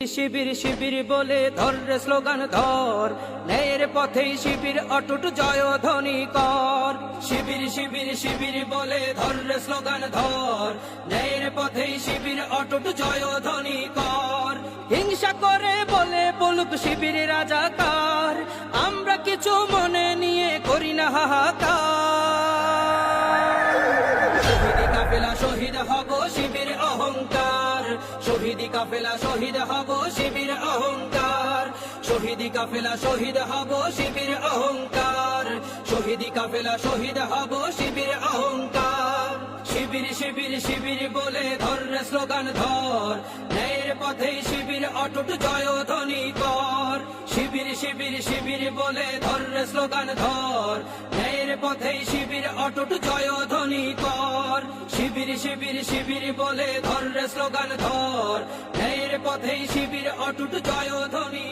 শিবির শিবির বলে ধর রে স্লোগান ধর, ন্যায়ের পথেই শিবির অটুট জয়ধ্বনি কর। শিবির শিবির শিবির বলে ধর রে স্লোগান ধর, ন্যায়ের পথেই শিবির অটুট জয়ধ্বনি কর। হিংসা করে বলে বলুক শিবির রাজাকার, আমরা কিছু মনে নিয়ে করি না হাহাকার। শহীদ কাফেলা শহীদ হব শিবির অহংকার, শহীদ কাফেলা শহীদ হব শিবির অহংকার। শহীদ কাফেলা শহীদ হব শিবির অহংকার, শহীদ কাফেলা শহীদ হব শিবির অহংকার। শিবির শিবির শিবির বলে ধর রে স্লোগান ধর, ন্যায়ের পথেই শিবির অটুট জয়ধ্বনি কর। শিবির শিবির শিবির বলে ধর রে স্লোগান ধর, ন্যায়ের পথেই শিবির অটুট জয়ধ্বনি কর। শিবির শিবির শিবির বলে ধর রে স্লোগান ধর, ন্যায়ের পথেই শিবির অটুট জয়ধ্বনি